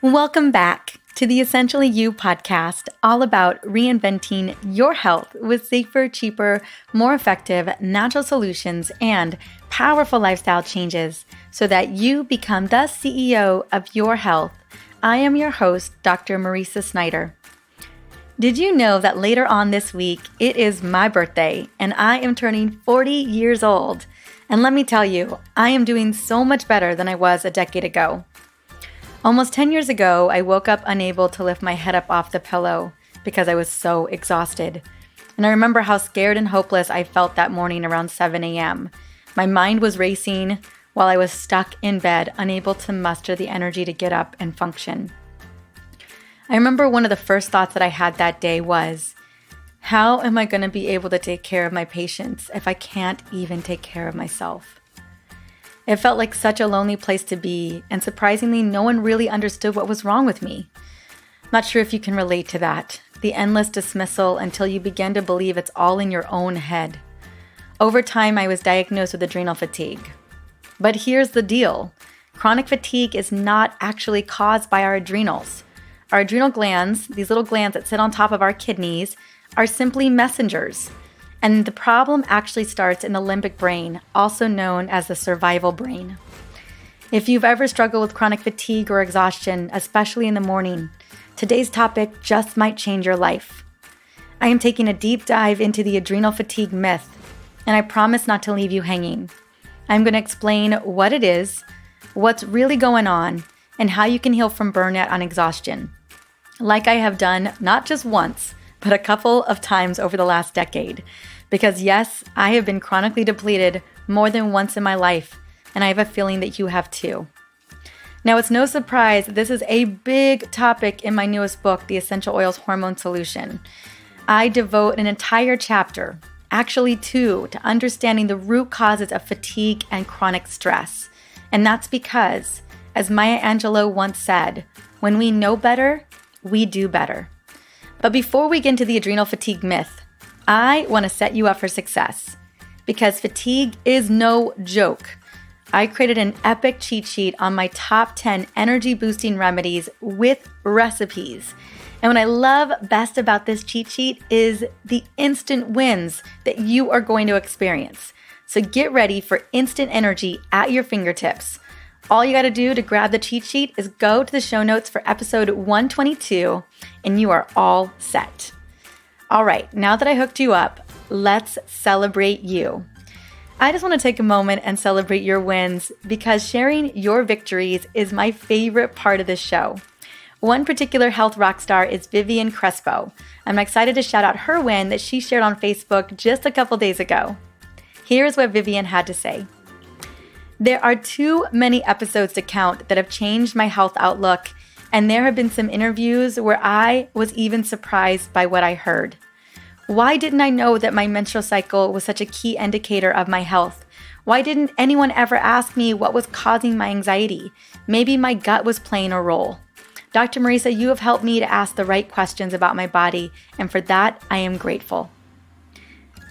Welcome back to the Essentially You podcast, all about reinventing your health with safer, cheaper, more effective natural solutions and powerful lifestyle changes so that you become the CEO of your health. I am your host, Dr. Mariza Snyder. Did you know that later on this week, it is my birthday and I am turning 40 years old? And let me tell you, I am doing so much better than I was a decade ago. Almost 10 years ago, I woke up unable to lift my head up off the pillow because I was so exhausted. And I remember how scared and hopeless I felt that morning around 7 a.m. My mind was racing while I was stuck in bed, unable to muster the energy to get up and function. I remember one of the first thoughts that I had that day was, how am I going to be able to take care of my patients if I can't even take care of myself? It felt like such a lonely place to be, and surprisingly, no one really understood what was wrong with me. I'm not sure if you can relate to that, the endless dismissal until you begin to believe it's all in your own head. Over time, I was diagnosed with adrenal fatigue. But here's the deal. Chronic fatigue is not actually caused by our adrenals. Our adrenal glands, these little glands that sit on top of our kidneys, are simply messengers. And the problem actually starts in the limbic brain, also known as the survival brain. If you've ever struggled with chronic fatigue or exhaustion, especially in the morning, today's topic just might change your life. I am taking a deep dive into the adrenal fatigue myth, and I promise not to leave you hanging. I'm going to explain what it is, what's really going on, and how you can heal from burnout and exhaustion, like I have done not just once, but a couple of times over the last decade. Because yes, I have been chronically depleted more than once in my life, and I have a feeling that you have too. Now, it's no surprise this is a big topic in my newest book, The Essential Oils Hormone Solution. I devote an entire chapter, actually two, to understanding the root causes of fatigue and chronic stress. And that's because, as Maya Angelou once said, when we know better, we do better. But before we get into the adrenal fatigue myth, I want to set you up for success because fatigue is no joke. I created an epic cheat sheet on my top 10 energy boosting remedies with recipes. And what I love best about this cheat sheet is the instant wins that you are going to experience. So get ready for instant energy at your fingertips. All you got to do to grab the cheat sheet is go to the show notes for episode 122 and you are all set. All right, now that I hooked you up, let's celebrate you. I just want to take a moment and celebrate your wins because sharing your victories is my favorite part of this show. One particular health rock star is Vivian Crespo. I'm excited to shout out her win that she shared on Facebook just a couple days ago. Here's what Vivian had to say. There are too many episodes to count that have changed my health outlook, and there have been some interviews where I was even surprised by what I heard. Why didn't I know that my menstrual cycle was such a key indicator of my health? Why didn't anyone ever ask me what was causing my anxiety? Maybe my gut was playing a role. Dr. Mariza, you have helped me to ask the right questions about my body, and for that, I am grateful.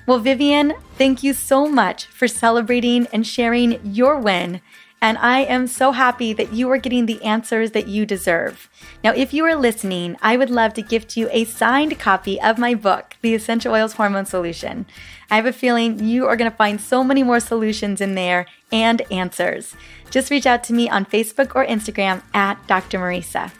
Well, Vivian, thank you so much for celebrating and sharing your win. And I am so happy that you are getting the answers that you deserve. Now, if you are listening, I would love to gift you a signed copy of my book, The Essential Oils Hormone Solution. I have a feeling you are going to find so many more solutions in there and answers. Just reach out to me on Facebook or Instagram at Dr. Mariza.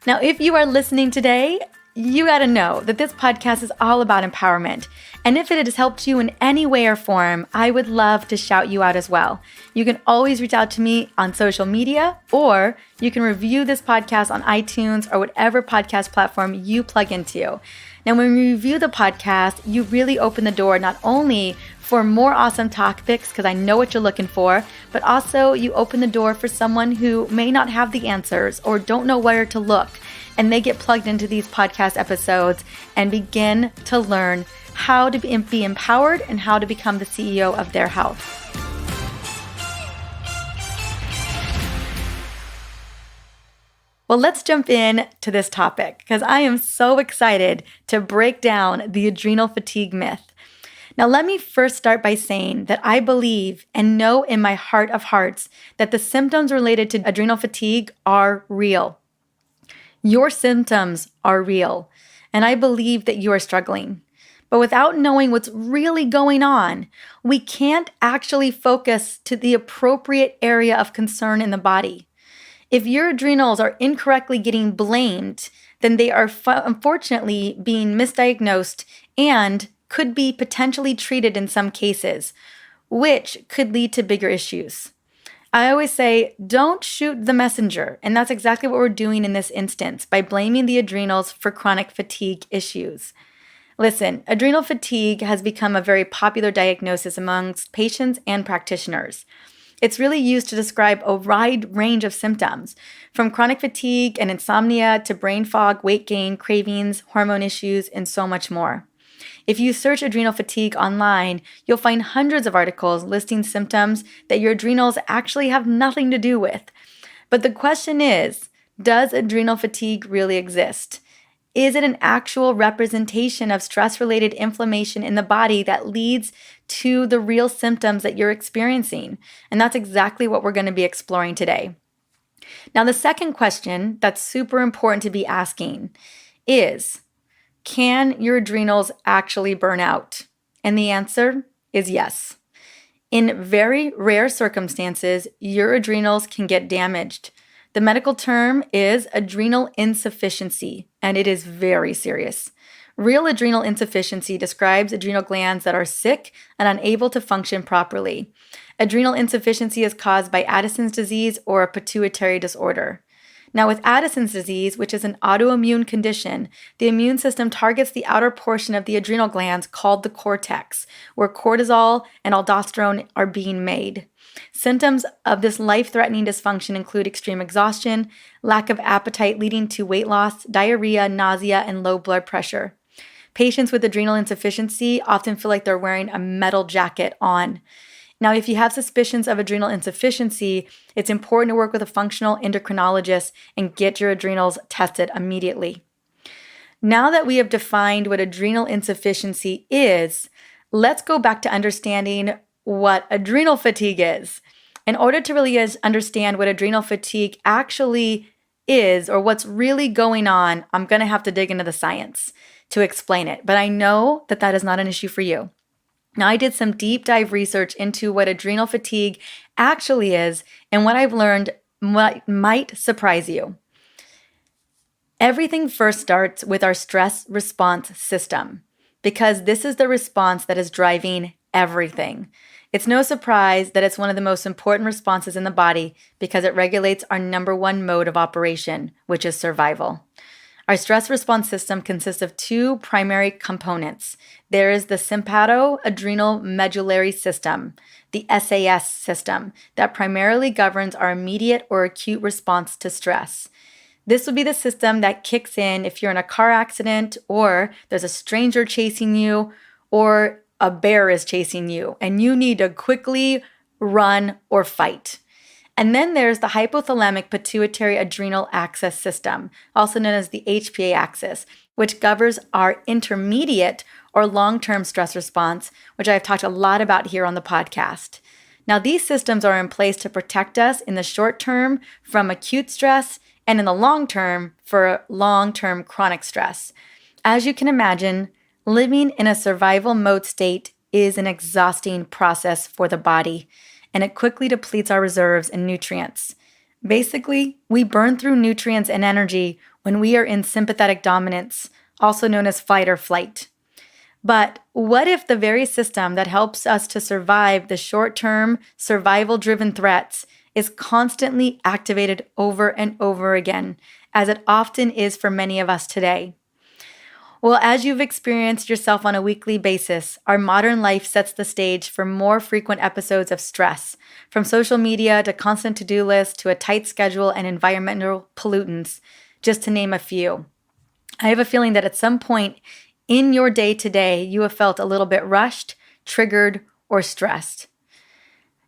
Now, if you are listening today, you got to know that this podcast is all about empowerment. And if it has helped you in any way or form, I would love to shout you out as well. You can always reach out to me on social media, or you can review this podcast on iTunes or whatever podcast platform you plug into. Now, when we review the podcast, you really open the door not only for more awesome topics, because I know what you're looking for, but also you open the door for someone who may not have the answers or don't know where to look. And they get plugged into these podcast episodes and begin to learn how to be empowered and how to become the CEO of their health. Well, let's jump in to this topic because I am so excited to break down the adrenal fatigue myth. Now, let me first start by saying that I believe and know in my heart of hearts that the symptoms related to adrenal fatigue are real. Your symptoms are real, and I believe that you are struggling. But without knowing what's really going on, we can't actually focus to the appropriate area of concern in the body. If your adrenals are incorrectly getting blamed, then they are unfortunately being misdiagnosed and could be potentially treated in some cases, which could lead to bigger issues. I always say, don't shoot the messenger. And that's exactly what we're doing in this instance by blaming the adrenals for chronic fatigue issues. Listen, adrenal fatigue has become a very popular diagnosis amongst patients and practitioners. It's really used to describe a wide range of symptoms, from chronic fatigue and insomnia to brain fog, weight gain, cravings, hormone issues, and so much more. If you search adrenal fatigue online, you'll find hundreds of articles listing symptoms that your adrenals actually have nothing to do with. But the question is, does adrenal fatigue really exist? Is it an actual representation of stress-related inflammation in the body that leads to the real symptoms that you're experiencing? And that's exactly what we're going to be exploring today. Now, the second question that's super important to be asking is, can your adrenals actually burn out? And the answer is yes. In very rare circumstances, your adrenals can get damaged. The medical term is adrenal insufficiency, and it is very serious. Real adrenal insufficiency describes adrenal glands that are sick and unable to function properly. Adrenal insufficiency is caused by Addison's disease or a pituitary disorder. Now, with Addison's disease, which is an autoimmune condition, the immune system targets the outer portion of the adrenal glands called the cortex, where cortisol and aldosterone are being made. Symptoms of this life-threatening dysfunction include extreme exhaustion, lack of appetite leading to weight loss, diarrhea, nausea, and low blood pressure. Patients with adrenal insufficiency often feel like they're wearing a metal jacket on. Now, if you have suspicions of adrenal insufficiency, it's important to work with a functional endocrinologist and get your adrenals tested immediately. Now that we have defined what adrenal insufficiency is, let's go back to understanding what adrenal fatigue is. In order to really understand what adrenal fatigue actually is or what's really going on, I'm going to have to dig into the science to explain it. But I know that that is not an issue for you. Now, I did some deep dive research into what adrenal fatigue actually is, and what I've learned might surprise you. Everything first starts with our stress response system, because this is the response that is driving everything. It's no surprise that it's one of the most important responses in the body because it regulates our number one mode of operation, which is survival. Our stress response system consists of two primary components. There is the sympathoadrenal medullary system, the SAS system, that primarily governs our immediate or acute response to stress. This would be the system that kicks in if you're in a car accident, or there's a stranger chasing you, or a bear is chasing you, and you need to quickly run or fight. And then there's the hypothalamic pituitary adrenal axis system, also known as the HPA axis, which governs our intermediate or long-term stress response, which I've talked a lot about here on the podcast. Now, these systems are in place to protect us in the short term from acute stress and in the long term for long-term chronic stress. As you can imagine, living in a survival mode state is an exhausting process for the body, and it quickly depletes our reserves and nutrients. Basically, we burn through nutrients and energy when we are in sympathetic dominance, also known as fight or flight. But what if the very system that helps us to survive the short-term, survival-driven threats is constantly activated over and over again, as it often is for many of us today? Well, as you've experienced yourself on a weekly basis, our modern life sets the stage for more frequent episodes of stress, from social media to constant to-do lists to a tight schedule and environmental pollutants, just to name a few. I have a feeling that at some point in your day-to-day, you have felt a little bit rushed, triggered, or stressed.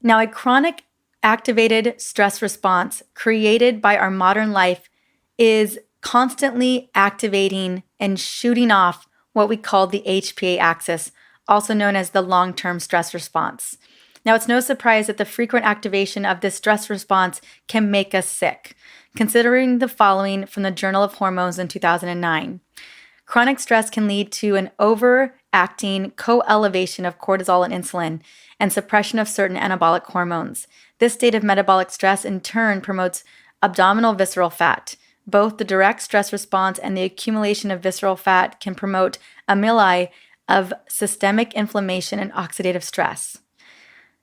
Now, a chronic activated stress response created by our modern life is constantly activating and shooting off what we call the HPA axis also known as the long-term stress response. Now, it's no surprise that the frequent activation of this stress response can make us sick. Considering the following from the Journal of Hormones in 2009. Chronic stress can lead to an overacting co-elevation of cortisol and insulin and suppression of certain anabolic hormones. This state of metabolic stress in turn promotes abdominal visceral fat. Both the direct stress response and the accumulation of visceral fat can promote amyloid of systemic inflammation and oxidative stress.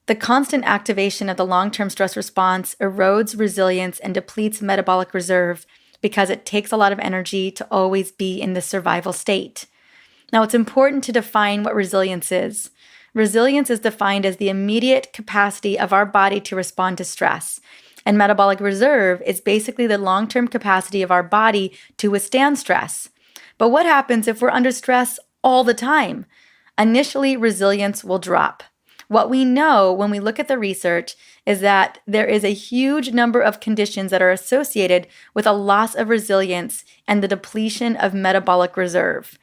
The constant activation of the long-term stress response erodes resilience and depletes metabolic reserve because it takes a lot of energy to always be in the survival state. Now, it's important to define what resilience is. Resilience is defined as the immediate capacity of our body to respond to stress. And metabolic reserve is basically the long-term capacity of our body to withstand stress. But what happens if we're under stress all the time? Initially, resilience will drop. What we know when we look at the research is that there is a huge number of conditions that are associated with a loss of resilience and the depletion of metabolic reserve.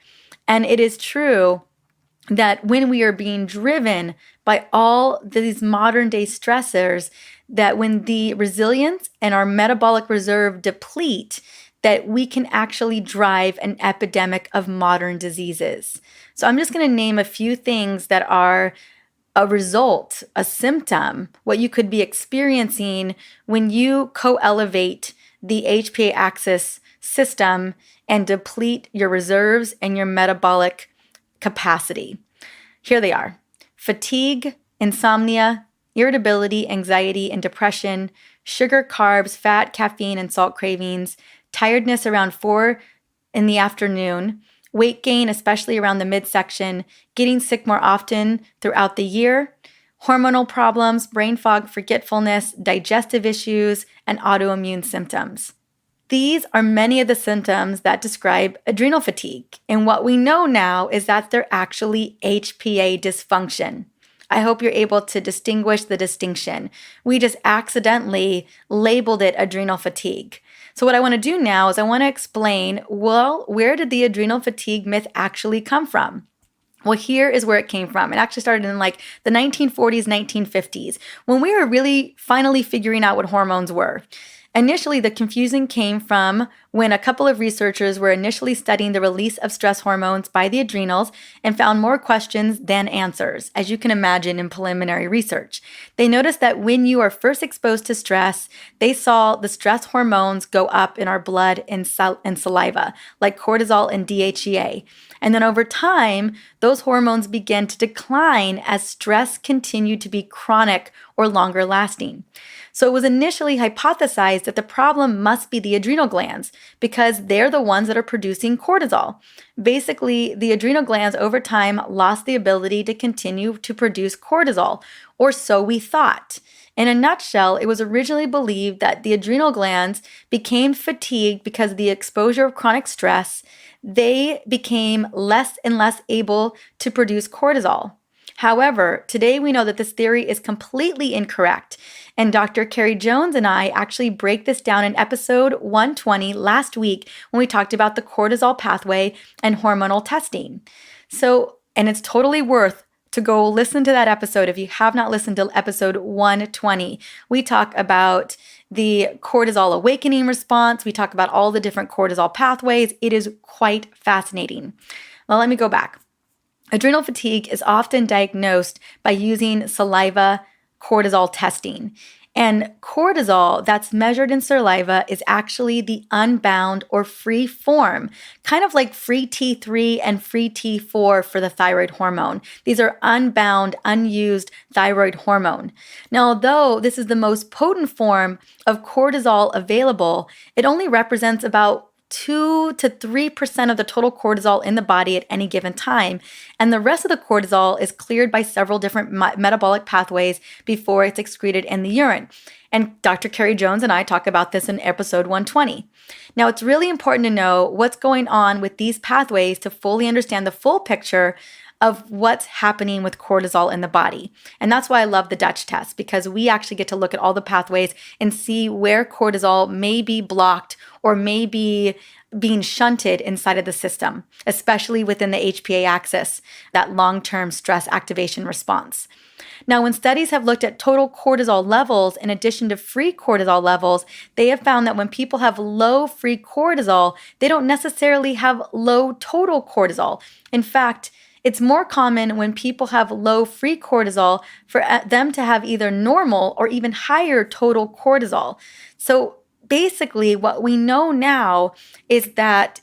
And it is true that when we are being driven by all these modern day stressors, that when the resilience and our metabolic reserve deplete, that we can actually drive an epidemic of modern diseases. So I'm just going to name a few things that are a result, a symptom, what you could be experiencing when you co-elevate the HPA axis system and deplete your reserves and your metabolic capacity. Here they are: fatigue, insomnia, irritability, anxiety, and depression, sugar, carbs, fat, caffeine, and salt cravings, tiredness around 4 in the afternoon, weight gain, especially around the midsection, getting sick more often throughout the year, hormonal problems, brain fog, forgetfulness, digestive issues, and autoimmune symptoms. These are many of the symptoms that describe adrenal fatigue. And what we know now is that they're actually HPA dysfunction. I hope you're able to distinguish the distinction. We just accidentally labeled it adrenal fatigue. So what I want to do now is I want to explain, well, where did the adrenal fatigue myth actually come from? Well, here is where it came from. It actually started in like the 1940s, 1950s, when we were really finally figuring out what hormones were. Initially, the confusion came from when a couple of researchers were initially studying the release of stress hormones by the adrenals and found more questions than answers, as you can imagine in preliminary research. They noticed that when you are first exposed to stress, they saw the stress hormones go up in our blood and saliva, like cortisol and DHEA. And then over time, those hormones began to decline as stress continued to be chronic or longer lasting. So it was initially hypothesized that the problem must be the adrenal glands because they're the ones that are producing cortisol. Basically, the adrenal glands over time lost the ability to continue to produce cortisol, or so we thought. In a nutshell, it was originally believed that the adrenal glands became fatigued because of the exposure of chronic stress. They became less and less able to produce cortisol. However, today we know that this theory is completely incorrect. And Dr. Carrie Jones and I actually break this down in episode 120 last week when we talked about the cortisol pathway and hormonal testing. And it's totally worth to go listen to that episode if you have not listened to episode 120. We talk about the cortisol awakening response. We talk about all the different cortisol pathways. It is quite fascinating. Well, let me go back. Adrenal fatigue is often diagnosed by using saliva cortisol testing. And cortisol that's measured in saliva is actually the unbound or free form, kind of like free T3 and free T4 for the thyroid hormone. These are unbound, unused thyroid hormone. Now, although this is the most potent form of cortisol available, it only represents about 2 to 3% of the total cortisol in the body at any given time. And the rest of the cortisol is cleared by several different metabolic pathways before it's excreted in the urine. And Dr. Carrie Jones and I talk about this in episode 120. Now, it's really important to know what's going on with these pathways to fully understand the full picture of what's happening with cortisol in the body. And that's why I love the Dutch test, because we actually get to look at all the pathways and see where cortisol may be blocked or may be being shunted inside of the system, especially within the HPA axis, that long-term stress activation response. Now, when studies have looked at total cortisol levels in addition to free cortisol levels, they have found that when people have low free cortisol, they don't necessarily have low total cortisol. In fact, it's more common when people have low free cortisol for them to have either normal or even higher total cortisol. So basically, what we know now is that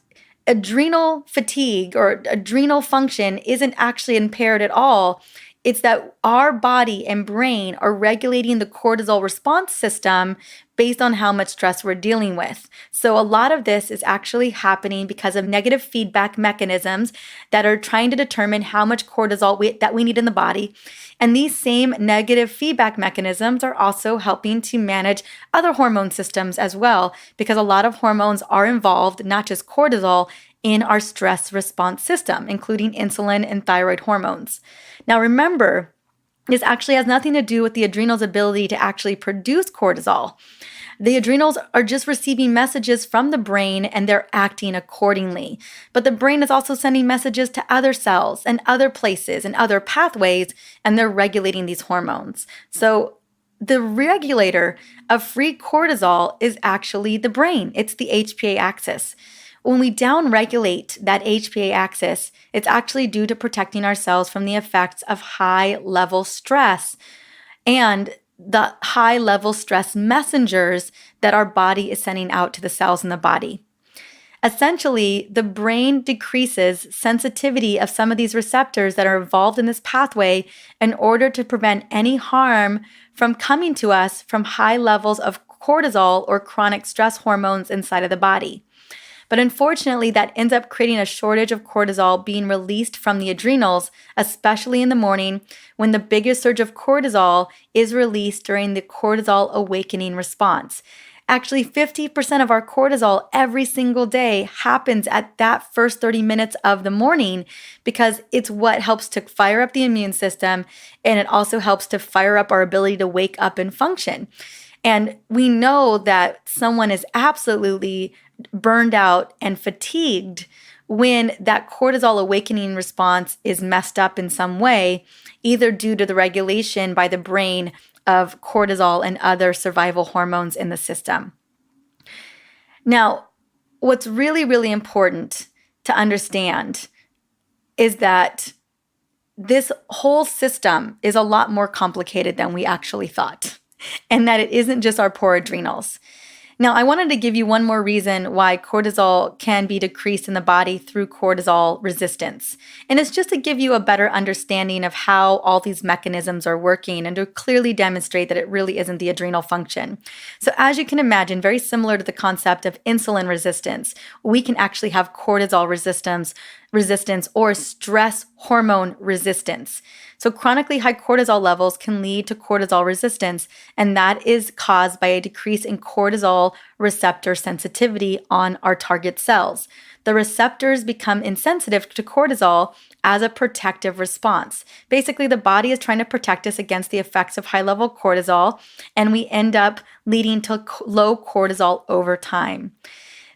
adrenal fatigue or adrenal function isn't actually impaired at all. It's that our body and brain are regulating the cortisol response system based on how much stress we're dealing with. So a lot of this is actually happening because of negative feedback mechanisms that are trying to determine how much cortisol that we need in the body. And these same negative feedback mechanisms are also helping to manage other hormone systems as well, because a lot of hormones are involved, not just cortisol, in our stress response system, including insulin and thyroid hormones. Now remember, this actually has nothing to do with the adrenal's ability to actually produce cortisol. The adrenals are just receiving messages from the brain and they're acting accordingly. But the brain is also sending messages to other cells and other places and other pathways, and they're regulating these hormones. So the regulator of free cortisol is actually the brain. It's the HPA axis. When we downregulate that HPA axis, it's actually due to protecting ourselves from the effects of high-level stress and the high-level stress messengers that our body is sending out to the cells in the body. Essentially, the brain decreases sensitivity of some of these receptors that are involved in this pathway in order to prevent any harm from coming to us from high levels of cortisol or chronic stress hormones inside of the body. But unfortunately, that ends up creating a shortage of cortisol being released from the adrenals, especially in the morning when the biggest surge of cortisol is released during the cortisol awakening response. Actually, 50% of our cortisol every single day happens at that first 30 minutes of the morning, because it's what helps to fire up the immune system, and it also helps to fire up our ability to wake up and function. And we know that someone is absolutely burned out and fatigued when that cortisol awakening response is messed up in some way, either due to the regulation by the brain of cortisol and other survival hormones in the system. Now, what's really, really important to understand is that this whole system is a lot more complicated than we actually thought, and that it isn't just our poor adrenals. Now, I wanted to give you one more reason why cortisol can be decreased in the body through cortisol resistance. And it's just to give you a better understanding of how all these mechanisms are working and to clearly demonstrate that it really isn't the adrenal function. So as you can imagine, very similar to the concept of insulin resistance, we can actually have cortisol resistance or stress hormone resistance. So chronically high cortisol levels can lead to cortisol resistance, and that is caused by a decrease in cortisol receptor sensitivity on our target cells. The receptors become insensitive to cortisol as a protective response. Basically, the body is trying to protect us against the effects of high-level cortisol, and we end up leading to low cortisol over time.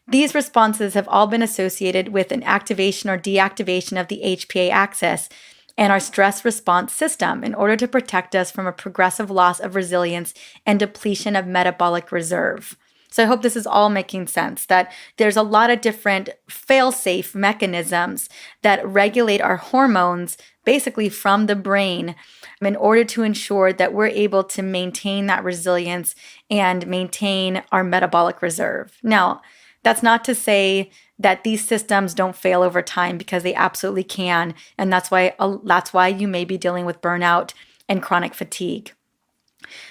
These responses have all been associated with an activation or deactivation of the HPA axis and our stress response system in order to protect us from a progressive loss of resilience and depletion of metabolic reserve. So I hope this is all making sense, that there's a lot of different fail-safe mechanisms that regulate our hormones basically from the brain in order to ensure that we're able to maintain that resilience and maintain our metabolic reserve. Now, that's not to say that these systems don't fail over time, because they absolutely can. And that's why you may be dealing with burnout and chronic fatigue.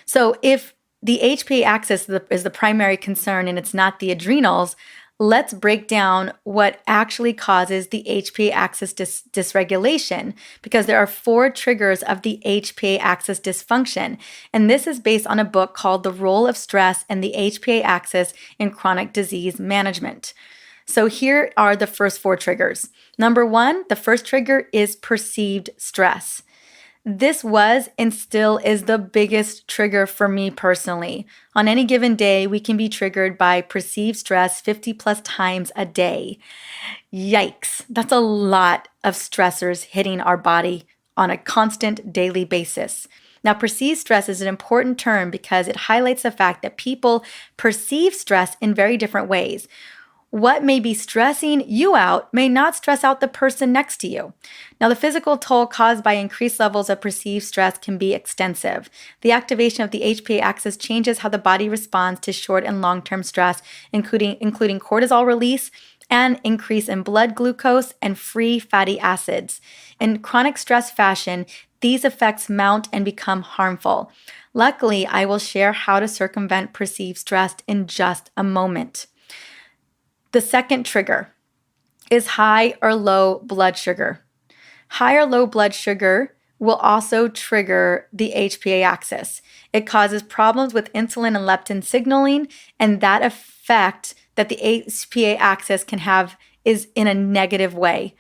So if the HPA axis is the primary concern and it's not the adrenals, let's break down what actually causes the HPA axis dysregulation, because there are 4 triggers of the HPA axis dysfunction. And this is based on a book called The Role of Stress and the HPA Axis in Chronic Disease Management. So here are the first 4 triggers. Number 1, the first trigger is perceived stress. This was and still is the biggest trigger for me personally. On any given day, we can be triggered by perceived stress 50 plus times a day. Yikes, that's a lot of stressors hitting our body on a constant daily basis. Now, perceived stress is an important term because it highlights the fact that people perceive stress in very different ways. What may be stressing you out may not stress out the person next to you. Now, the physical toll caused by increased levels of perceived stress can be extensive. The activation of the HPA axis changes how the body responds to short and long-term stress, including cortisol release and increase in blood glucose and free fatty acids. In chronic stress fashion, these effects mount and become harmful. Luckily, I will share how to circumvent perceived stress in just a moment. The second trigger is high or low blood sugar. High or low blood sugar will also trigger the HPA axis. It causes problems with insulin and leptin signaling, and that effect that the HPA axis can have is in a negative way.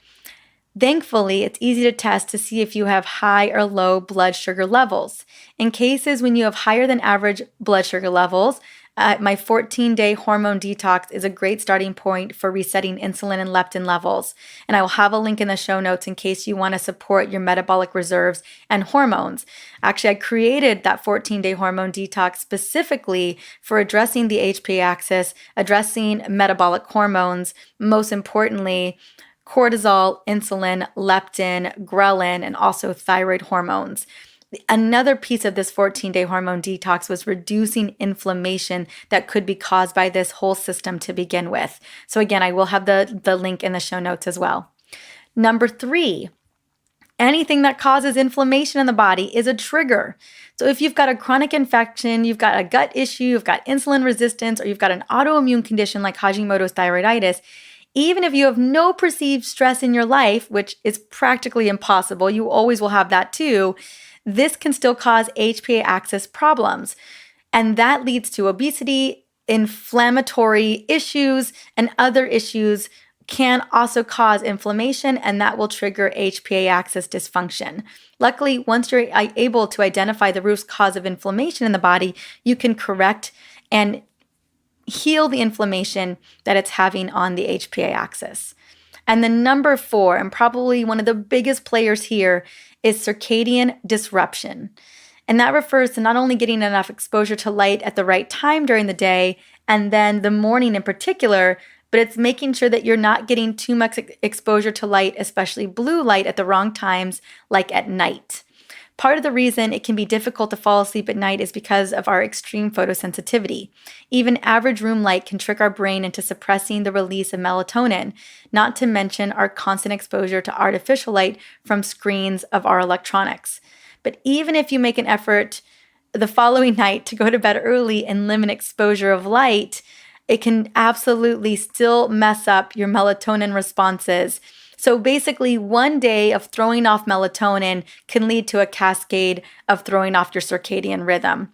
Thankfully, it's easy to test to see if you have high or low blood sugar levels. In cases when you have higher than average blood sugar levels, my 14-day hormone detox is a great starting point for resetting insulin and leptin levels. And I will have a link in the show notes in case you want to support your metabolic reserves and hormones. Actually, I created that 14-day hormone detox specifically for addressing the HPA axis, addressing metabolic hormones, most importantly, cortisol, insulin, leptin, ghrelin, and also thyroid hormones. Another piece of this 14-day hormone detox was reducing inflammation that could be caused by this whole system to begin with. So again, I will have the link in the show notes as well. Number 3, anything that causes inflammation in the body is a trigger. So if you've got a chronic infection, you've got a gut issue, you've got insulin resistance, or you've got an autoimmune condition like Hashimoto's thyroiditis, even if you have no perceived stress in your life, which is practically impossible, you always will have that too, this can still cause HPA axis problems. And that leads to obesity, inflammatory issues, and other issues can also cause inflammation, and that will trigger HPA axis dysfunction. Luckily, once you're able to identify the root cause of inflammation in the body, you can correct and heal the inflammation that it's having on the HPA axis. And then number 4, and probably one of the biggest players here, is circadian disruption. And that refers to not only getting enough exposure to light at the right time during the day, and then the morning in particular, but it's making sure that you're not getting too much exposure to light, especially blue light, at the wrong times, like at night. Part of the reason it can be difficult to fall asleep at night is because of our extreme photosensitivity. Even average room light can trick our brain into suppressing the release of melatonin, not to mention our constant exposure to artificial light from screens of our electronics. But even if you make an effort the following night to go to bed early and limit exposure of light, it can absolutely still mess up your melatonin responses. So basically, one day of throwing off melatonin can lead to a cascade of throwing off your circadian rhythm.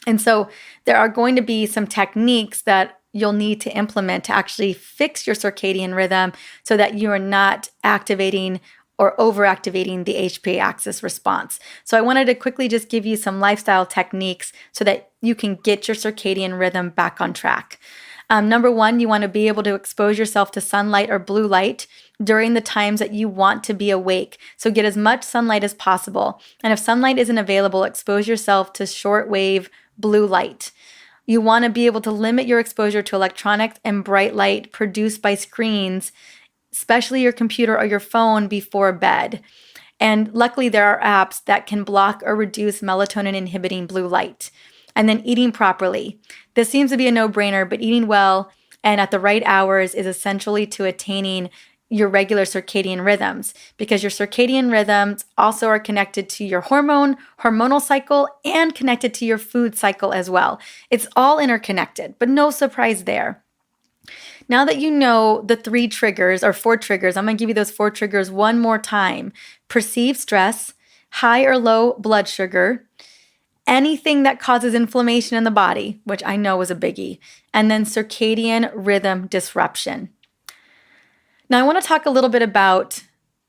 And so there are going to be some techniques that you'll need to implement to actually fix your circadian rhythm so that you are not activating or overactivating the HPA axis response. So I wanted to quickly just give you some lifestyle techniques so that you can get your circadian rhythm back on track. Number 1, you want to be able to expose yourself to sunlight or blue light during the times that you want to be awake. So get as much sunlight as possible. And if sunlight isn't available, expose yourself to shortwave blue light. You want to be able to limit your exposure to electronics and bright light produced by screens, especially your computer or your phone, before bed. And luckily, there are apps that can block or reduce melatonin inhibiting blue light. And then eating properly. This seems to be a no-brainer, but eating well and at the right hours is essentially to attaining your regular circadian rhythms, because your circadian rhythms also are connected to your hormonal cycle, and connected to your food cycle as well. It's all interconnected, but no surprise there. Now that you know the 3 triggers or 4 triggers, I'm going to give you those 4 triggers one more time. Perceived stress, high or low blood sugar, anything that causes inflammation in the body, which I know is a biggie, and then circadian rhythm disruption. Now, I want to talk a little bit about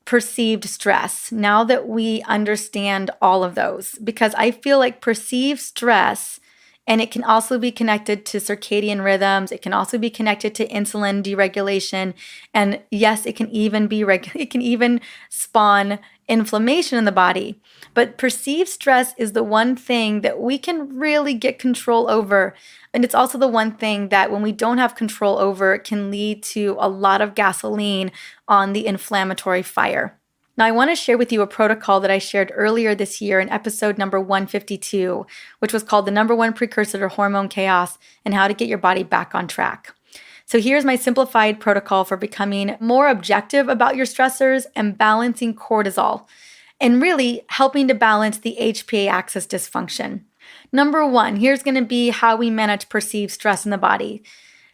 perceived stress, now that we understand all of those, because I feel like perceived stress, and it can also be connected to circadian rhythms. It can also be connected to insulin deregulation. And yes, it can even be it can even spawn inflammation in the body. But perceived stress is the one thing that we can really get control over. And it's also the one thing that when we don't have control over, it can lead to a lot of gasoline on the inflammatory fire. Now, I want to share with you a protocol that I shared earlier this year in episode number 152, which was called The Number One Precursor to Hormone Chaos and How to Get Your Body Back on Track. So here's my simplified protocol for becoming more objective about your stressors and balancing cortisol, and really helping to balance the HPA axis dysfunction. Number one, here's going to be how we manage perceived stress in the body.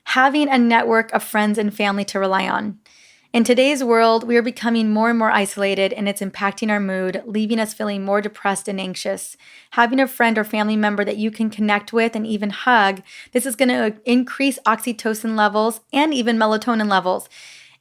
Having a network of friends and family to rely on. In today's world, we are becoming more and more isolated, and it's impacting our mood, leaving us feeling more depressed and anxious. Having a friend or family member that you can connect with and even hug, this is going to increase oxytocin levels and even melatonin levels.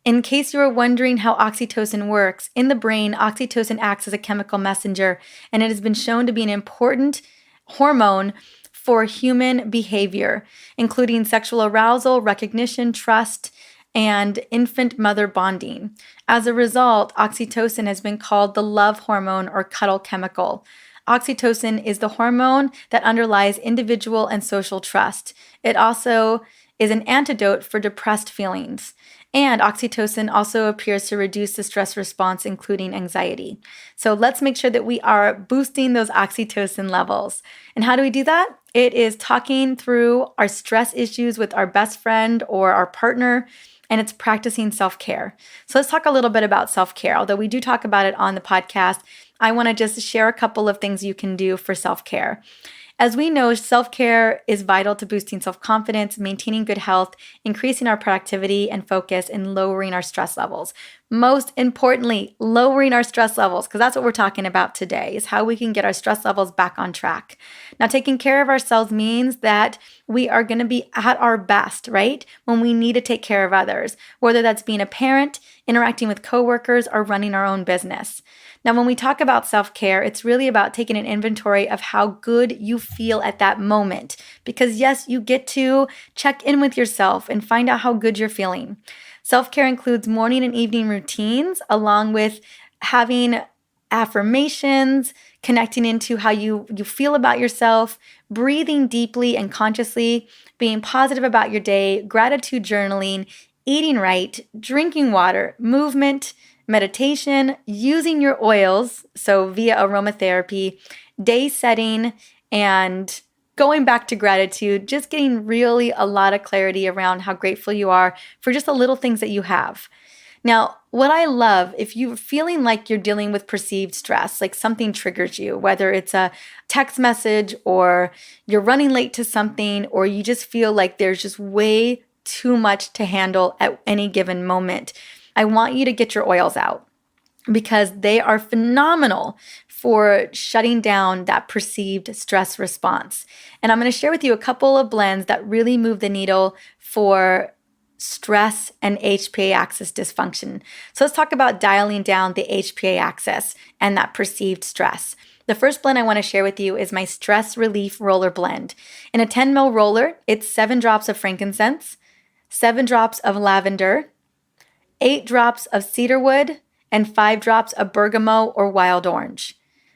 In case you are wondering how oxytocin works, in the brain, oxytocin acts as a chemical messenger, and it has been shown to be an important hormone for human behavior, including sexual arousal, recognition, trust, and infant-mother bonding. As a result, oxytocin has been called the love hormone or cuddle chemical. Oxytocin is the hormone that underlies individual and social trust. It also is an antidote for depressed feelings. And oxytocin also appears to reduce the stress response, including anxiety. So let's make sure that we are boosting those oxytocin levels. And how do we do that? It is talking through our stress issues with our best friend or our partner, and it's practicing self-care. So let's talk a little bit about self-care. Although we do talk about it on the podcast, I want to just share a couple of things you can do for self-care. As we know, self-care is vital to boosting self-confidence, maintaining good health, increasing our productivity and focus, and lowering our stress levels. Most importantly, lowering our stress levels, because that's what we're talking about today, is how we can get our stress levels back on track. Now, taking care of ourselves means that we are going to be at our best, right? When we need to take care of others, whether that's being a parent, interacting with coworkers, or running our own business. Now, when we talk about self-care, it's really about taking an inventory of how good you feel at that moment. Because yes, you get to check in with yourself and find out how good you're feeling. Self-care includes morning and evening routines, along with having affirmations, connecting into how you feel about yourself, breathing deeply and consciously, being positive about your day, gratitude journaling, eating right, drinking water, movement, meditation, using your oils, so via aromatherapy, day setting, and going back to gratitude, just getting really a lot of clarity around how grateful you are for just the little things that you have. Now, what I love, if you're feeling like you're dealing with perceived stress, like something triggers you, whether it's a text message or you're running late to something, or you just feel like there's just way too much to handle at any given moment, I want you to get your oils out, because they are phenomenal for shutting down that perceived stress response. And I'm going to share with you a couple of blends that really move the needle for stress and HPA axis dysfunction. So let's talk about dialing down the HPA axis and that perceived stress. The first blend I want to share with you is my Stress Relief Roller Blend. In a 10 ml roller, it's 7 drops of frankincense, 7 drops of lavender, 8 drops of cedarwood, and 5 drops of bergamot or wild orange.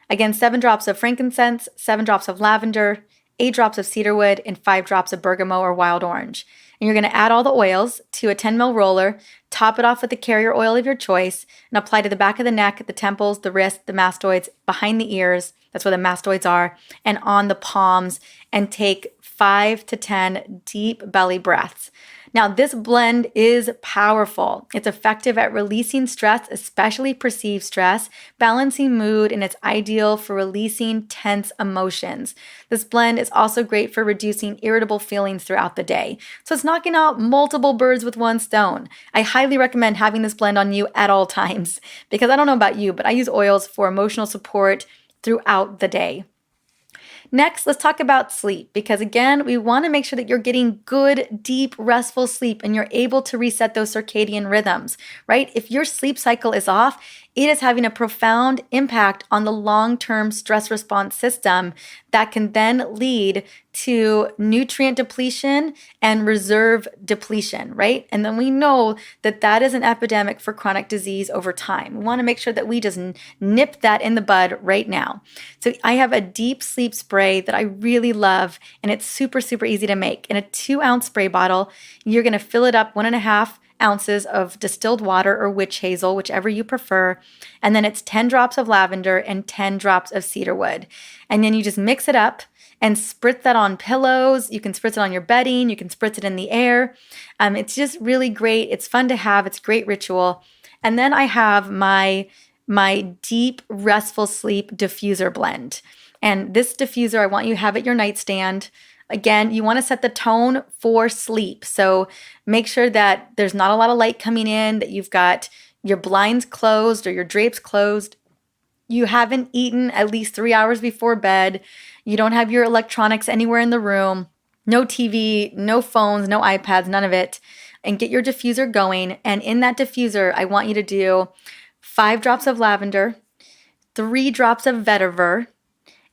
Again, 7 drops of frankincense, 7 drops of lavender, 8 drops of cedarwood, and 5 drops of bergamot or wild orange. And you're going to add all the oils to a 10 ml roller, top it off with the carrier oil of your choice, and apply to the back of the neck, the temples, the wrist, the mastoids, behind the ears, that's where the mastoids are, and on the palms, and take 5 to 10 deep belly breaths. Now, this blend is powerful. It's effective at releasing stress, especially perceived stress, balancing mood, and it's ideal for releasing tense emotions. This blend is also great for reducing irritable feelings throughout the day. So it's knocking out multiple birds with one stone. I highly recommend having this blend on you at all times, because I don't know about you, but I use oils for emotional support throughout the day. Next, let's talk about sleep because again, we want to make sure that you're getting good, deep, restful sleep and you're able to reset those circadian rhythms, right? If your sleep cycle is off, it is having a profound impact on the long-term stress response system that can then lead to nutrient depletion and reserve depletion, right? And then we know that that is an epidemic for chronic disease over time. We want to make sure that we just nip that in the bud right now. So I have a deep sleep spray that I really love, and it's super, super easy to make. In a 2-ounce spray bottle, you're going to fill it up 1.5 ounces of distilled water or witch hazel, whichever you prefer. And then it's 10 drops of lavender and 10 drops of cedarwood. And then you just mix it up and spritz that on pillows. You can spritz it on your bedding. You can spritz it in the air. It's just really great. It's fun to have. It's a great ritual. And then I have my deep, restful sleep diffuser blend. And this diffuser, I want you to have at your nightstand. Again, you want to set the tone for sleep. So make sure that there's not a lot of light coming in, that you've got your blinds closed or your drapes closed. You haven't eaten at least 3 hours before bed. You don't have your electronics anywhere in the room. No TV, no phones, no iPads, none of it. And get your diffuser going. And in that diffuser, I want you to do 5 drops of lavender, 3 drops of vetiver,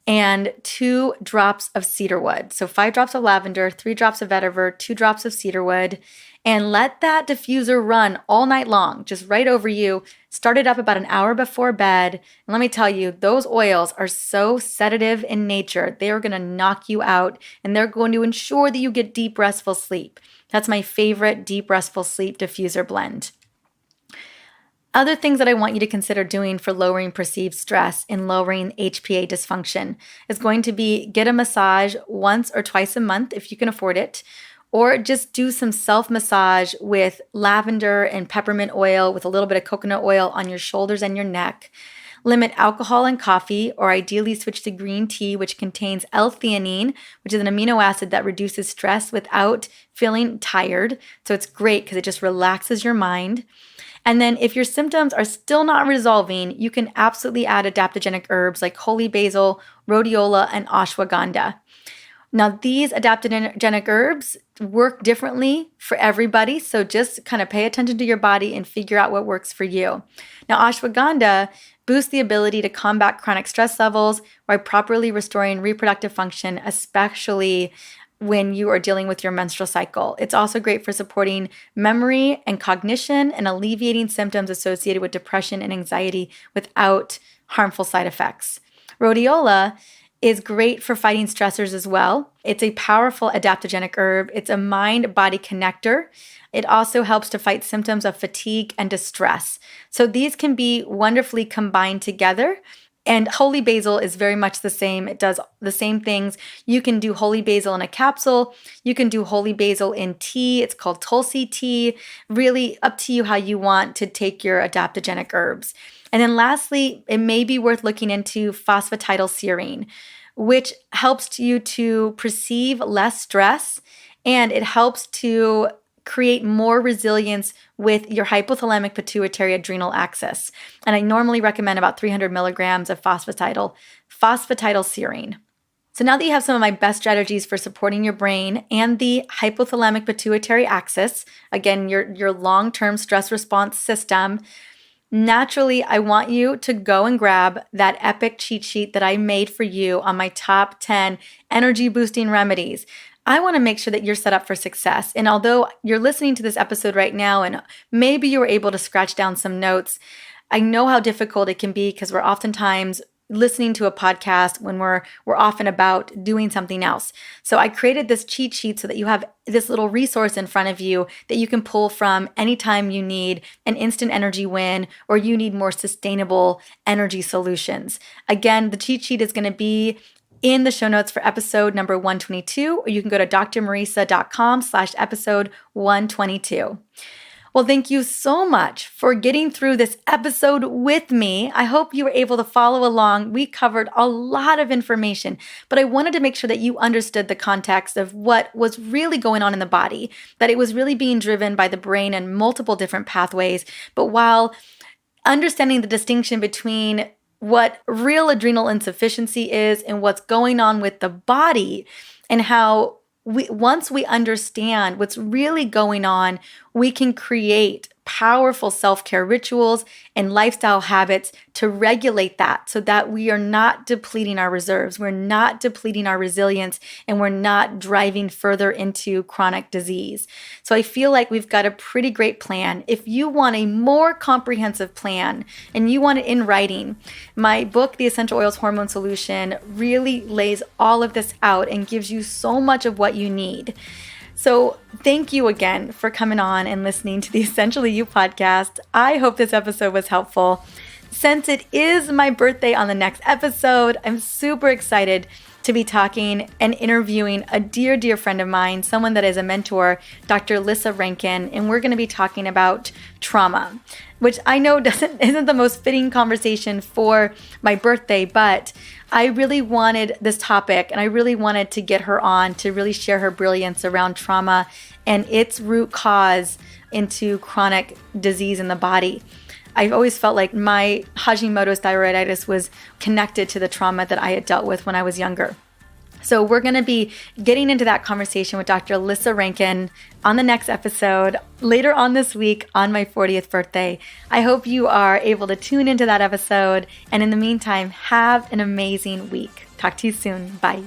and 2 drops of cedarwood. So 5 drops of lavender, 3 drops of vetiver, 2 drops of cedarwood, and let that diffuser run all night long, just right over you. Start it up about an hour before bed. And let me tell you, those oils are so sedative in nature. They are going to knock you out, and they're going to ensure that you get deep, restful sleep. That's my favorite deep, restful sleep diffuser blend. Other things that I want you to consider doing for lowering perceived stress and lowering HPA dysfunction is going to be get a massage once or twice a month if you can afford it, or just do some self-massage with lavender and peppermint oil with a little bit of coconut oil on your shoulders and your neck. Limit alcohol and coffee, or ideally switch to green tea, which contains L-theanine, which is an amino acid that reduces stress without feeling tired. So it's great because it just relaxes your mind. And then if your symptoms are still not resolving, you can absolutely add adaptogenic herbs like holy basil, rhodiola, and ashwagandha. Now, these adaptogenic herbs work differently for everybody, so just kind of pay attention to your body and figure out what works for you. Now, ashwagandha boosts the ability to combat chronic stress levels while properly restoring reproductive function, especially when you are dealing with your menstrual cycle. It's also great for supporting memory and cognition and alleviating symptoms associated with depression and anxiety without harmful side effects. Rhodiola is great for fighting stressors as well. It's a powerful adaptogenic herb. It's a mind-body connector. It also helps to fight symptoms of fatigue and distress. So these can be wonderfully combined together. And holy basil is very much the same. It does the same things. You can do holy basil in a capsule. You can do holy basil in tea. It's called Tulsi tea. Really up to you how you want to take your adaptogenic herbs. And then lastly, it may be worth looking into phosphatidylserine, which helps you to perceive less stress, and it helps to create more resilience with your hypothalamic pituitary adrenal axis. And I normally recommend about 300 milligrams of phosphatidylserine. So now that you have some of my best strategies for supporting your brain and the hypothalamic pituitary axis, again, your long-term stress response system, naturally, I want you to go and grab that epic cheat sheet that I made for you on my top 10 energy boosting remedies. I want to make sure that you're set up for success. And although you're listening to this episode right now and maybe you were able to scratch down some notes, I know how difficult it can be because we're oftentimes listening to a podcast when we're often about doing something else. So I created this cheat sheet so that you have this little resource in front of you that you can pull from anytime you need an instant energy win or you need more sustainable energy solutions. Again, the cheat sheet is going to be in the show notes for episode number 122, or you can go to drmariza.com/episode 122. Well, thank you so much for getting through this episode with me. I hope you were able to follow along. We covered a lot of information, but I wanted to make sure that you understood the context of what was really going on in the body, that it was really being driven by the brain and multiple different pathways. But while understanding the distinction between what real adrenal insufficiency is and what's going on with the body, and how once we understand what's really going on, we can create powerful self-care rituals and lifestyle habits to regulate that so that we are not depleting our reserves, we're not depleting our resilience, and we're not driving further into chronic disease. So I feel like we've got a pretty great plan. If you want a more comprehensive plan and you want it in writing, my book, The Essential Oils Hormone Solution, really lays all of this out and gives you so much of what you need. So thank you again for coming on and listening to the Essentially You podcast. I hope this episode was helpful. Since it is my birthday on the next episode, I'm super excited to be talking and interviewing a dear, dear friend of mine, someone that is a mentor, Dr. Lissa Rankin, and we're going to be talking about trauma, which I know isn't the most fitting conversation for my birthday, but I really wanted this topic and I really wanted to get her on to really share her brilliance around trauma and its root cause into chronic disease in the body. I've always felt like my Hashimoto's thyroiditis was connected to the trauma that I had dealt with when I was younger. So we're going to be getting into that conversation with Dr. Lissa Rankin on the next episode later on this week on my 40th birthday. I hope you are able to tune into that episode. And in the meantime, have an amazing week. Talk to you soon. Bye.